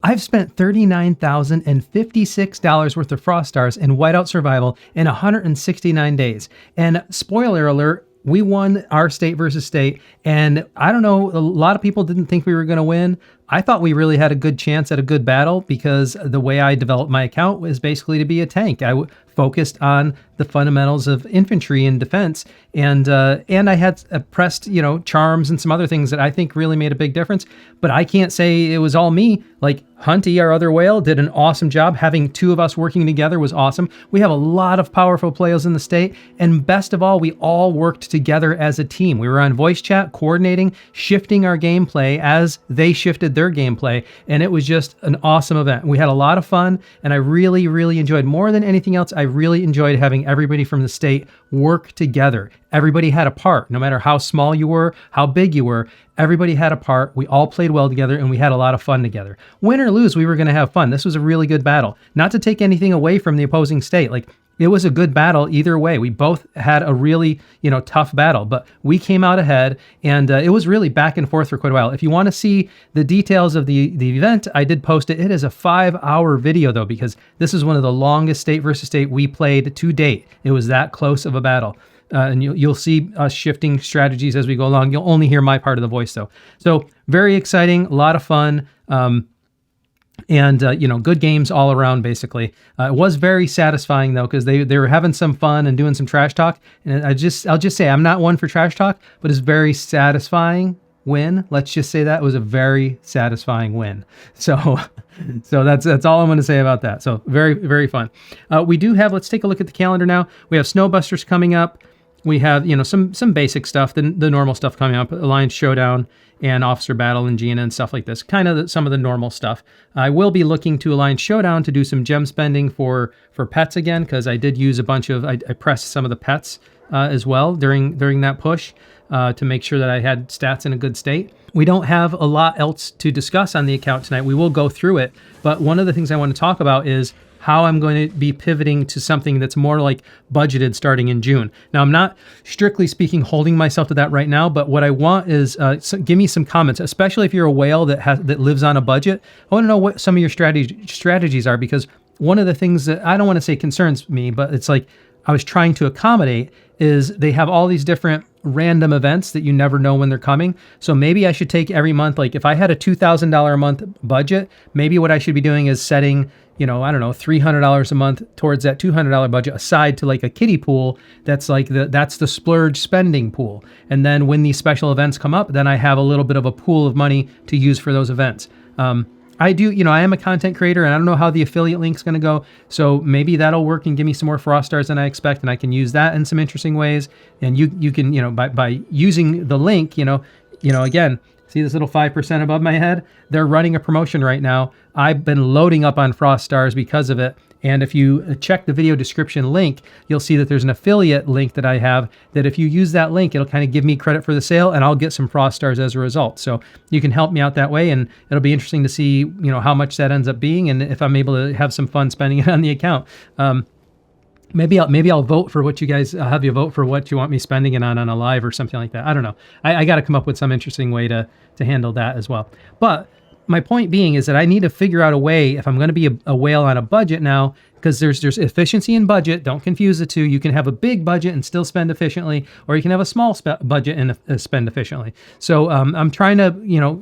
I've spent $39,056 worth of Frost Stars in Whiteout Survival in 169 days. And spoiler alert, we won our state versus state. And I don't know, a lot of people didn't think we were going to win. I thought we really had a good chance at a good battle because the way I developed my account was basically to be a tank. I focused on the fundamentals of infantry and defense, and I had pressed, charms and some other things that I think really made a big difference. But I can't say it was all me. Like Hunty, our other whale, did an awesome job. Having two of us working together was awesome. We have a lot of powerful players in the state, and best of all, we all worked together as a team. We were on voice chat, coordinating, shifting our gameplay as they shifted their gameplay, and it was just an awesome event. We had a lot of fun, and I really, really enjoyed, more than anything else, I really enjoyed having everybody from the state work together. Everybody had a part, no matter how small you were, how big you were, everybody had a part. We all played well together, and we had a lot of fun together. Win or lose, we were going to have fun. This was a really good battle. Not to take anything away from the opposing state. Like, it was a good battle either way. We both had a really, tough battle, but we came out ahead, and it was really back and forth for quite a while. If you want to see the details of the event, I did post it. It is a 5-hour video, though, because this is one of the longest state versus state we played to date. It was that close of a battle. And you'll see us shifting strategies as we go along. You'll only hear my part of the voice, though. So very exciting, a lot of fun. And good games all around, basically. It was very satisfying, though, because they were having some fun and doing some trash talk. And I'll just say, I'm not one for trash talk, but it's very satisfying win. Let's just say that it was a very satisfying win. So that's all I'm going to say about that. So very, very fun. We do have, let's take a look at the calendar now. We have Snowbusters coming up. We have, some basic stuff, the normal stuff coming up, Alliance Showdown and Officer Battle and Gina and stuff like this, kind of some of the normal stuff. I will be looking to Alliance Showdown to do some gem spending for pets again, because I did use a bunch of, I pressed some of the pets as well during that push to make sure that I had stats in a good state. We don't have a lot else to discuss on the account tonight. We will go through it, but one of the things I want to talk about is how I'm going to be pivoting to something that's more like budgeted starting in June. Now, I'm not strictly speaking holding myself to that right now, but what I want is give me some comments, especially if you're a whale that lives on a budget. I want to know what some of your strategies are, because one of the things that I don't want to say concerns me, but it's like I was trying to accommodate is they have all these different random events that you never know when they're coming. So maybe I should take every month, like if I had a $2,000 a month budget, maybe what I should be doing is setting, $300 a month towards that $200 budget aside to like a kiddie pool. That's the splurge spending pool. And then when these special events come up, then I have a little bit of a pool of money to use for those events. I am a content creator, and I don't know how the affiliate link's going to go. So maybe that'll work and give me some more Frost Stars than I expect, and I can use that in some interesting ways. And you can, by using the link, again, see this little 5% above my head? They're running a promotion right now. I've been loading up on Frost Stars because of it. And if you check the video description link, you'll see that there's an affiliate link that I have that if you use that link, it'll kind of give me credit for the sale, and I'll get some Frost Stars as a result. So you can help me out that way, and it'll be interesting to see, how much that ends up being, and if I'm able to have some fun spending it on the account. Maybe I'll vote for what you guys, I'll have you vote for what you want me spending it on a live or something like that. I don't know. I got to come up with some interesting way to handle that as well. But my point being is that I need to figure out a way, if I'm going to be a whale on a budget now, because there's efficiency and budget. Don't confuse the two. You can have a big budget and still spend efficiently, or you can have a small budget and spend efficiently. So I'm trying to,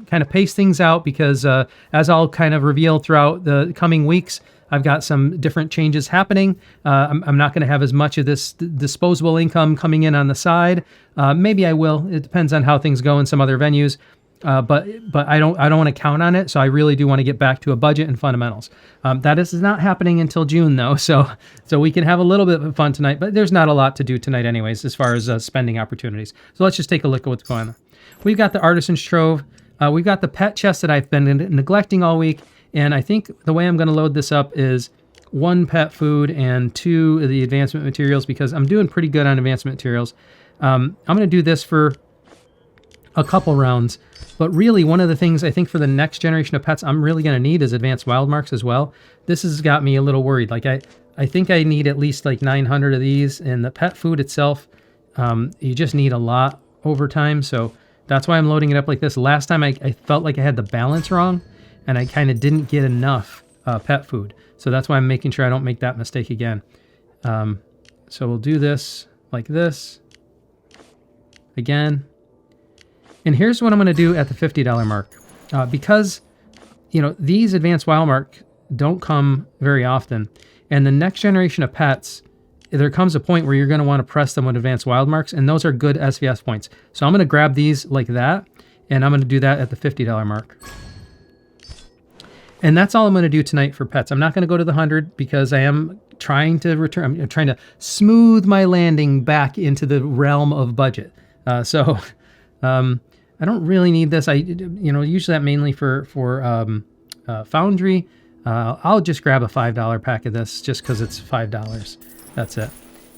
kind of pace things out, because as I'll kind of reveal throughout the coming weeks, I've got some different changes happening. I'm not going to have as much of this disposable income coming in on the side. Maybe I will. It depends on how things go in some other venues. But I don't want to count on it. So I really do want to get back to a budget and fundamentals. That is not happening until June, though. So we can have a little bit of fun tonight, but there's not a lot to do tonight anyways, as far as spending opportunities. So let's just take a look at what's going on. We've got the Artisan's Trove. We've got the pet chest that I've been neglecting all week. And I think the way I'm going to load this up is 1 pet food and 2 of the advancement materials, because I'm doing pretty good on advancement materials. I'm going to do this for a couple rounds, but really one of the things I think for the next generation of pets I'm really going to need is advanced wild marks as well. This has got me a little worried. Like I think I need at least like 900 of these, and the pet food itself, you just need a lot over time. So that's why I'm loading it up like this. Last time I felt like I had the balance wrong. and I kind of didn't get enough pet food. So that's why I'm making sure I don't make that mistake again. So we'll do this like this again. And here's what I'm going to do at the $50 mark. Because, you know, these advanced wild mark don't come very often. And the next generation of pets, there comes a point where you're going to want to press them with advanced wild marks, and those are good SVS points. So I'm going to grab these like that, and I'm going to do that at the $50 mark. And that's all I'm going to do tonight for pets. I'm not going to go to the 100 because I am trying to return. I'm trying to smooth my landing back into the realm of budget. I don't really need this. Usually that mainly for Foundry. I'll just grab a $5 pack of this just because it's $5. That's it.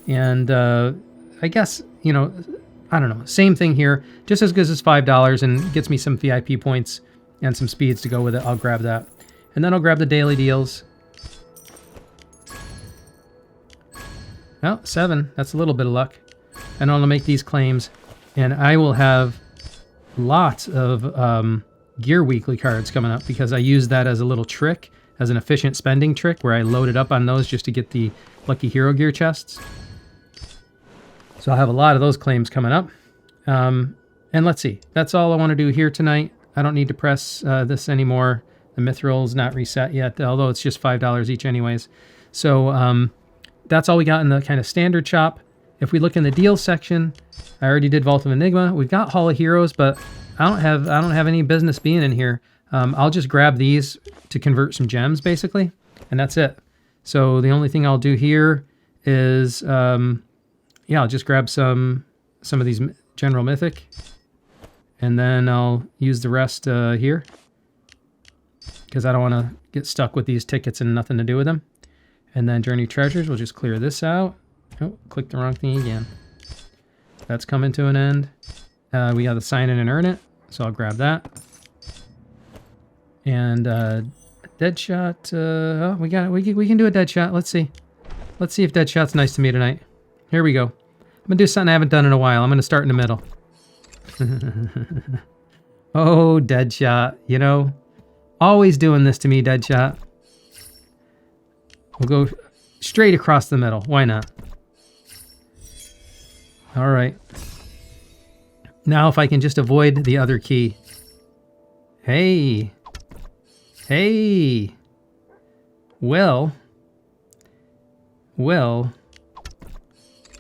And I guess, I don't know. Same thing here. Just as good as $5 and gets me some VIP points and some speeds to go with it. I'll grab that. And then I'll grab the daily deals. Well, 7. That's a little bit of luck. And I'll make these claims. And I will have lots of Gear Weekly cards coming up because I use that as a little trick, as an efficient spending trick where I load it up on those just to get the Lucky Hero Gear chests. So I'll have a lot of those claims coming up. And let's see. That's all I want to do here tonight. I don't need to press this anymore. The Mithril's not reset yet, although it's just $5 each anyways. So that's all we got in the kind of standard shop. If we look in the deals section, I already did Vault of Enigma. We've got Hall of Heroes, but I don't have any business being in here. I'll just grab these to convert some gems, basically, and that's it. So the only thing I'll do here is, I'll just grab some of these General Mythic, and then I'll use the rest here, because I don't want to get stuck with these tickets and nothing to do with them. And then Journey Treasures, we'll just clear this out. Oh, clicked the wrong thing again. That's coming to an end. We got the sign in and earn it, so I'll grab that. And Deadshot, we got it. We can do a Deadshot. Let's see. Let's see if Deadshot's nice to me tonight. Here we go. I'm gonna do something I haven't done in a while. I'm gonna start in the middle. Oh, Deadshot, always doing this to me, Deadshot. We'll go straight across the middle. Why not? All right. Now if I can just avoid the other key. Hey. Hey. Well.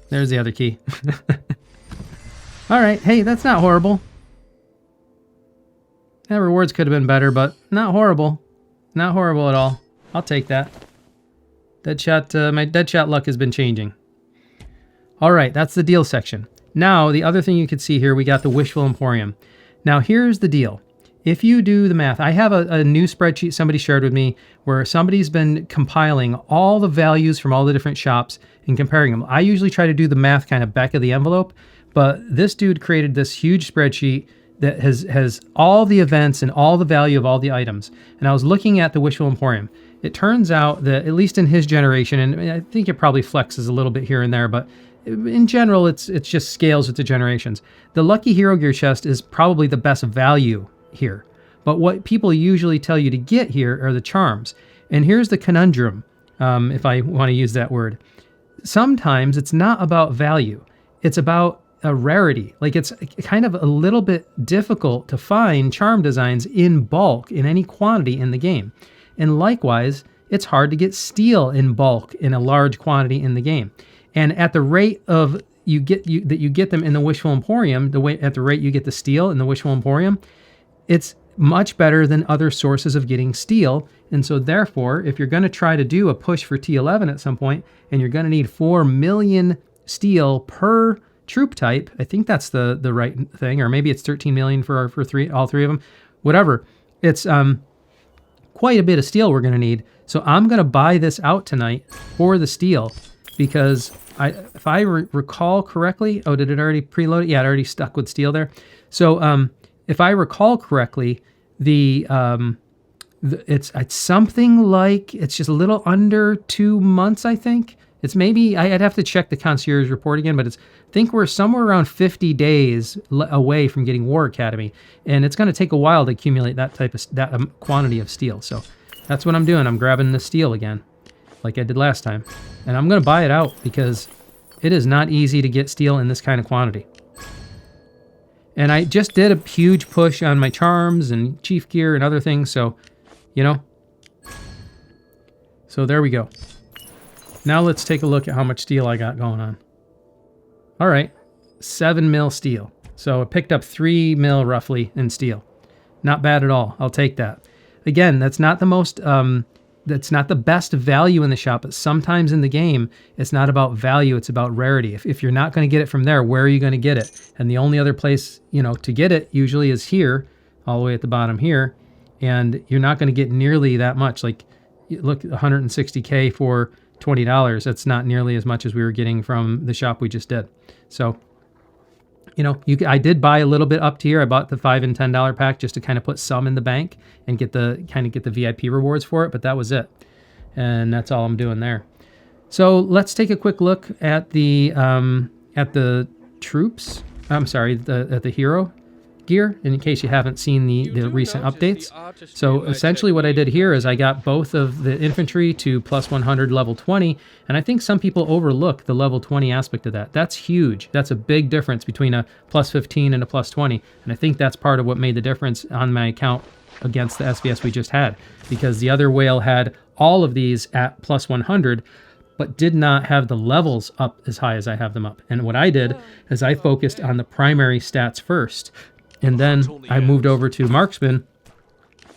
There's the other key. All right. Hey, that's not horrible. That rewards could have been better, but not horrible. Not horrible at all. I'll take that. Deadshot, my Deadshot luck has been changing. All right, that's the deal section. Now, the other thing you can see here, we got the Wishful Emporium. Now, here's the deal. If you do the math, I have a new spreadsheet somebody shared with me where somebody's been compiling all the values from all the different shops and comparing them. I usually try to do the math kind of back of the envelope, but this dude created this huge spreadsheet that has all the events and all the value of all the items. And I was looking at the Wishful Emporium. It turns out that, at least in his generation, and I think it probably flexes a little bit here and there, but in general, it's just scales with the generations. The Lucky Hero Gear chest is probably the best value here. But what people usually tell you to get here are the charms. And here's the conundrum, if I want to use that word. Sometimes it's not about value. It's about a rarity. Like, it's kind of a little bit difficult to find charm designs in bulk in any quantity in the game. And likewise, it's hard to get steel in bulk in a large quantity in the game. And at the rate of you get them in the Wishful Emporium, at the rate you get the steel in the Wishful Emporium, it's much better than other sources of getting steel. And so therefore, if you're going to try to do a push for T11 at some point, and you're going to need 4 million steel per troop type, I think that's the right thing, or maybe it's 13 million for all three of them, whatever. It's quite a bit of steel we're going to need. So I'm going to buy this out tonight for the steel, because if I recall correctly, oh, did it already preload it? Yeah, it already stuck with steel there. So if I recall correctly, it's something like, it's just a little under 2 months, I think, It's maybe, I'd have to check the concierge report again, but I think we're somewhere around 50 days away from getting War Academy. And it's going to take a while to accumulate that quantity of steel. So that's what I'm doing. I'm grabbing the steel again, like I did last time. And I'm going to buy it out because it is not easy to get steel in this kind of quantity. And I just did a huge push on my charms and chief gear and other things. So, you know, so there we go. Now let's take a look at how much steel I got going on. All right, 7 mil steel. So I picked up 3 mil roughly in steel. Not bad at all. I'll take that. Again, that's not the most, that's not the best value in the shop, but sometimes in the game, it's not about value, it's about rarity. If you're not going to get it from there, where are you going to get it? And the only other place, you know, to get it usually is here, all the way at the bottom here. And you're not going to get nearly that much. Like, look, 160K for $20. That's not nearly as much as we were getting from the shop we just did. So, you know, I did buy a little bit up tier. I bought the $5 and $10 pack just to kind of put some in the bank and get the VIP rewards for it. But that was it, and that's all I'm doing there. So let's take a quick look at the troops. I'm sorry, at the hero gear, in case you haven't seen the recent updates. So essentially what I did here is I got both of the infantry to plus 100 level 20, and I think some people overlook the level 20 aspect of that. That's huge. That's a big difference between a plus 15 and a plus 20, and I think that's part of what made the difference on my account against the SVS we just had, because the other whale had all of these at plus 100, but did not have the levels up as high as I have them up. And what I did is I focused on the primary stats first, and then I moved over to Marksman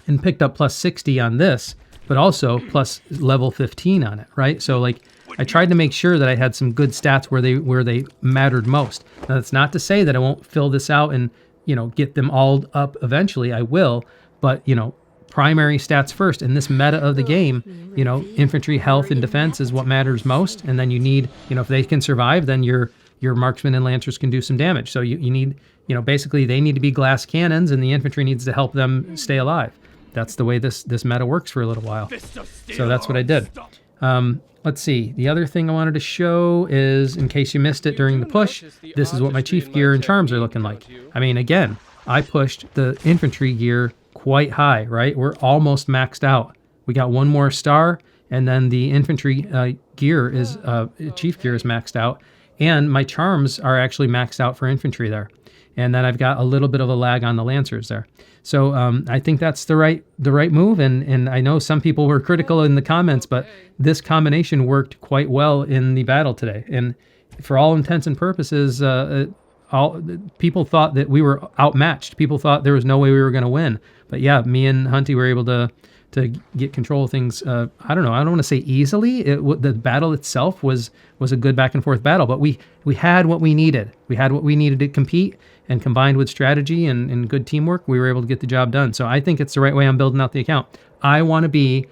and picked up plus 60 on this, but also plus level 15 on it, right? So like I tried to make sure that I had some good stats where they mattered most. Now that's not to say that I won't fill this out and, you know, get them all up eventually. I will, but, you know, primary stats first. In this meta of the game, you know, infantry, health, and defense is what matters most. And then you need, you know, if they can survive, then your marksmen and lancers can do some damage. So you need, you know, basically they need to be glass cannons, and the infantry needs to help them stay alive. That's the way this meta works for a little while. So that's what I did. Let's see. The other thing I wanted to show is, in case you missed it during the push, this is what my chief gear and charms are looking like. I mean, again, I pushed the infantry gear quite high, right? We're almost maxed out. We got one more star, and then the infantry gear is, chief gear is maxed out, and my charms are actually maxed out for infantry there. And then I've got a little bit of a lag on the lancers there. So I think that's the right move. And I know some people were critical in the comments, but this combination worked quite well in the battle today. And for all intents and purposes, people thought that we were outmatched. People thought there was no way we were going to win. But yeah, me and Hunty were able to get control of things. I don't know. I don't want to say easily. The battle itself was a good back and forth battle, but we had what we needed. We had what we needed to compete, and combined with strategy and good teamwork, we were able to get the job done. So I think it's the right way I'm building out the account. I want to be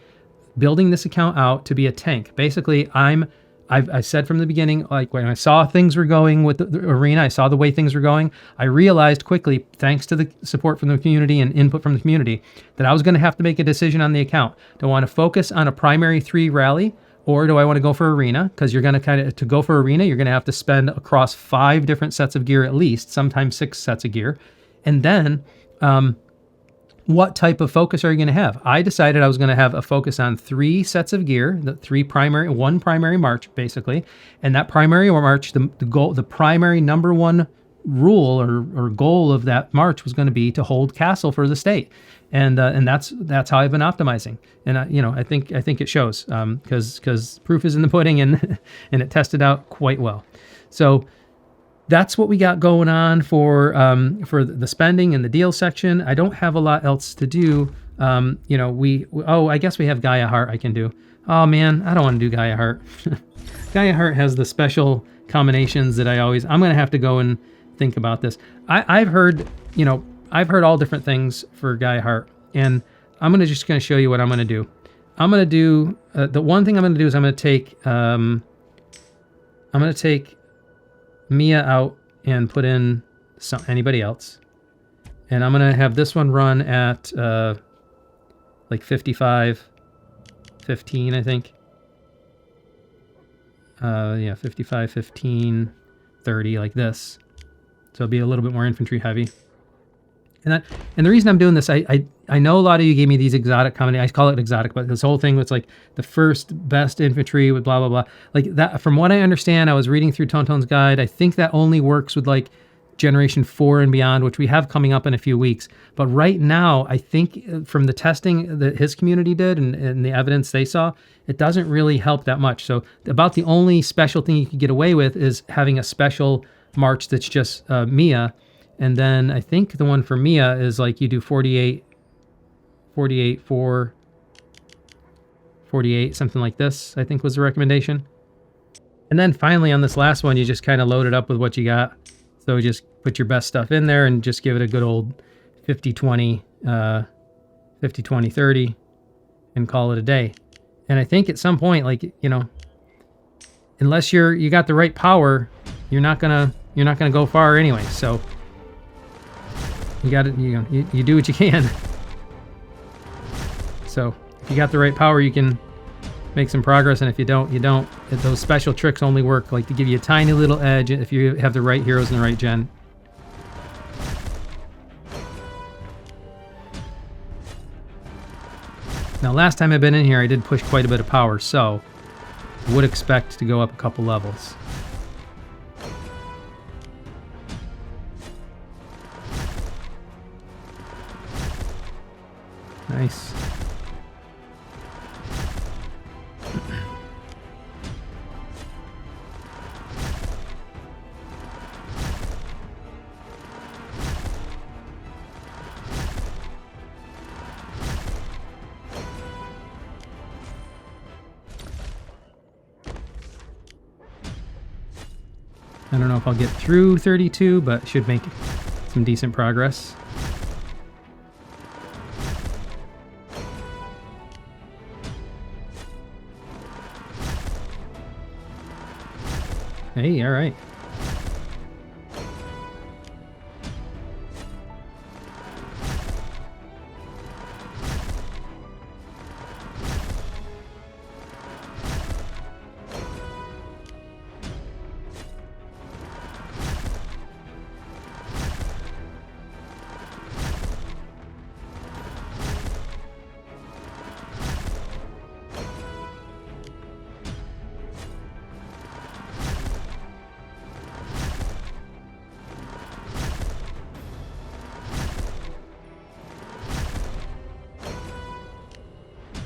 building this account out to be a tank. Basically, I said from the beginning, like when I saw things were going with the arena, I saw the way things were going, I realized quickly, thanks to the support from the community and input from the community, that I was going to have to make a decision on the account. Do I want to focus on a primary 3 rally, or do I want to go for arena? Because you're going to go for arena, you're going to have to spend across 5 different sets of gear at least, sometimes 6 sets of gear. And then what type of focus are you going to have? I decided I was going to have a focus on 3 sets of gear, one primary march basically, and that primary march, the primary number 1 rule or goal of that march was going to be to hold castle for the state, and that's how I've been optimizing, and I think it shows, because proof is in the pudding, and and it tested out quite well. So that's what we got going on for the spending and the deal section. I don't have a lot else to do. I guess we have Gaia Heart I can do. Oh man, I don't want to do Gaia Heart. Gaia Heart has the special combinations that I'm going to have to go and think about this. I've heard all different things for Gaia Heart, and I'm just going to show you what I'm going to do. I'm going to do, the one thing I'm going to do is I'm going to take Mia out and put in anybody else, and I'm gonna have this one run at like 55, 15, I think. Yeah, 55, 15, 30, like this. So it'll be a little bit more infantry heavy. And the reason I'm doing this, I know a lot of you gave me these exotic combinations. I call it exotic, but this whole thing was like the first best infantry with blah, blah, blah. Like that, from what I understand, I was reading through Tonton's guide. I think that only works with like generation 4 and beyond, which we have coming up in a few weeks. But right now, I think from the testing that his community did and the evidence they saw, it doesn't really help that much. So about the only special thing you can get away with is having a special march that's just Mia. And then I think the one for Mia is like you do 48, 48, 4, 48, something like this, I think was the recommendation. And then finally on this last one, you just kind of load it up with what you got. So just put your best stuff in there and just give it a good old 50, 20, 50, 20, 30 and call it a day. And I think at some point, like, you know, unless you got the right power, you're not gonna go far anyway. So you got to, you do what you can. So if you got the right power, you can make some progress, and if you don't, you don't. Those special tricks only work like to give you a tiny little edge if you have the right heroes in the right gen. Now last time I've been in here, I did push quite a bit of power, so I would expect to go up a couple levels. Nice. I don't know if I'll get through 32, but should make some decent progress. Hey, all right.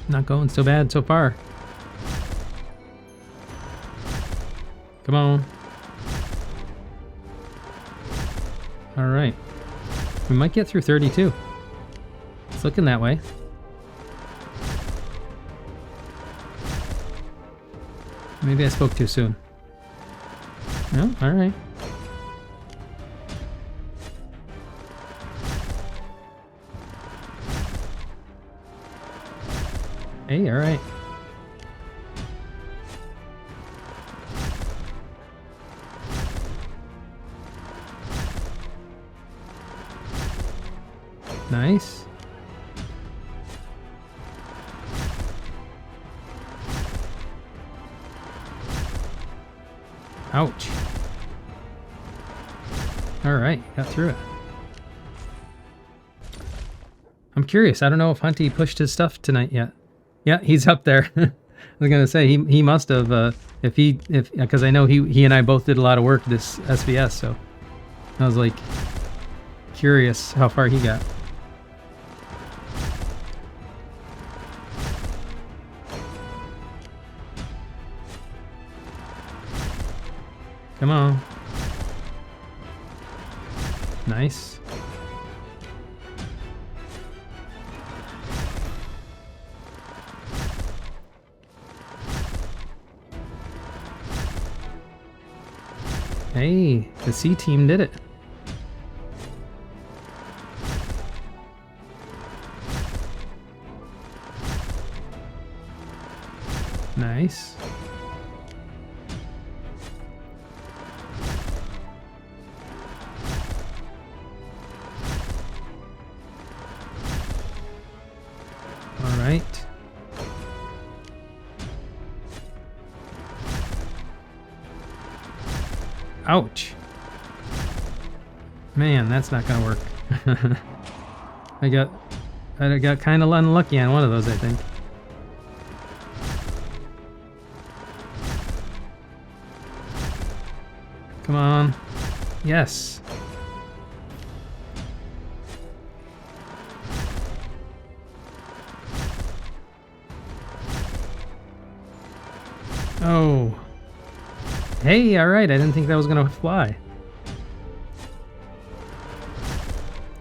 Not going so bad so far. Come on. All right. We might get through 32. It's looking that way. Maybe I spoke too soon. No? All right. Hey, all right. Nice. Ouch. All right, got through it. I'm curious. I don't know if Hunty pushed his stuff tonight yet. Yeah, he's up there. I was gonna say he must have because I know he and I both did a lot of work this SVS, so I was like curious how far he got. Come on. Nice. Hey, the C team did it. Nice. All right. Ouch. Man, that's not gonna work. I got kind of unlucky on one of those, I think. Come on. Yes. Oh. Hey, all right. I didn't think that was going to fly.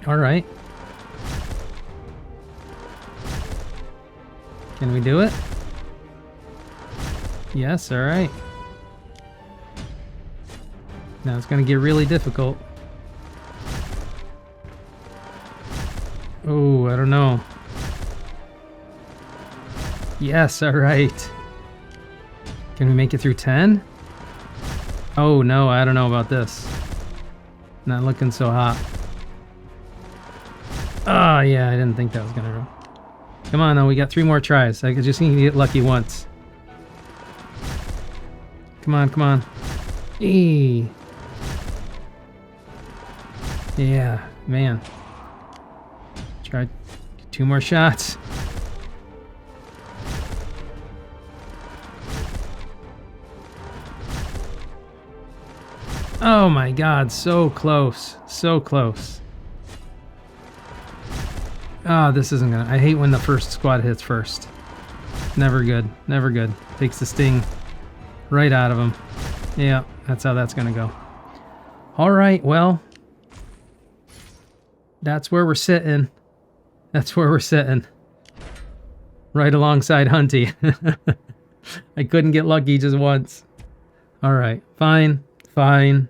All right. Can we do it? Yes, all right. Now it's going to get really difficult. Oh, I don't know. Yes, all right. Can we make it through 10? Oh no, I don't know about this. Not looking so hot. Oh yeah, I didn't think that was gonna go. Come on though, we got 3 more tries. I just need to get lucky once. Come on, come on. Eee. Yeah, man. Try 2 more shots. Oh my god, so close. So close. Ah, this isn't gonna... I hate when the first squad hits first. Never good. Never good. Takes the sting right out of them. Yeah, that's how that's gonna go. Alright, well... That's where we're sitting. That's where we're sitting. Right alongside Hunty. I couldn't get lucky just once. Alright, fine. Fine.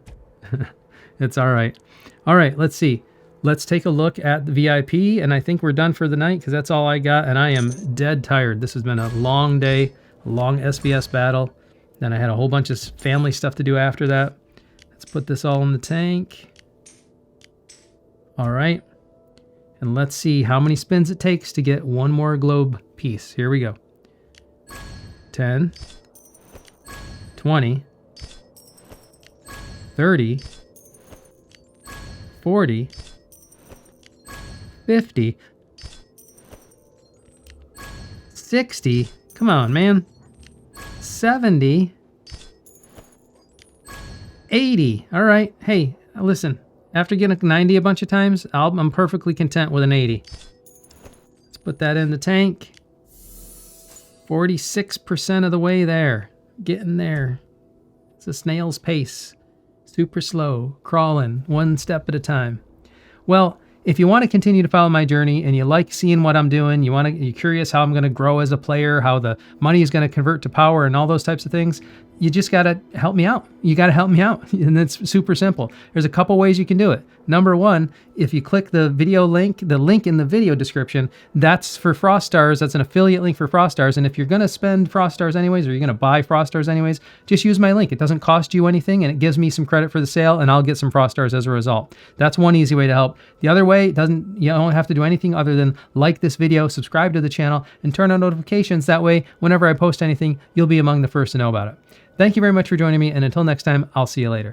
It's alright. Alright, let's see. Let's take a look at the VIP, and I think we're done for the night, because that's all I got, and I am dead tired. This has been a long day, a long SBS battle. Then I had a whole bunch of family stuff to do after that. Let's put this all in the tank. Alright. And let's see how many spins it takes to get one more globe piece. Here we go. 10. 20. 30, 40, 50, 60, come on, man, 70, 80, all right, hey, listen, after getting a 90 a bunch of times, I'm perfectly content with an 80. Let's put that in the tank. 46% of the way there, getting there. It's a snail's pace. Super slow, crawling, one step at a time. Well, if you want to continue to follow my journey and you like seeing what I'm doing, you're curious how I'm going to grow as a player, how the money is going to convert to power and all those types of things, you just got to help me out. You got to help me out. And it's super simple. There's a couple ways you can do it. Number one, if you click the video link, the link in the video description, that's for Frost Stars. That's an affiliate link for Frost Stars. And if you're going to spend Frost Stars anyways, or you're going to buy Frost Stars anyways, just use my link. It doesn't cost you anything, and it gives me some credit for the sale, and I'll get some Frost Stars as a result. That's one easy way to help. The other way, you don't have to do anything other than like this video, subscribe to the channel, and turn on notifications. That way, whenever I post anything, you'll be among the first to know about it. Thank you very much for joining me, and until next time, I'll see you later.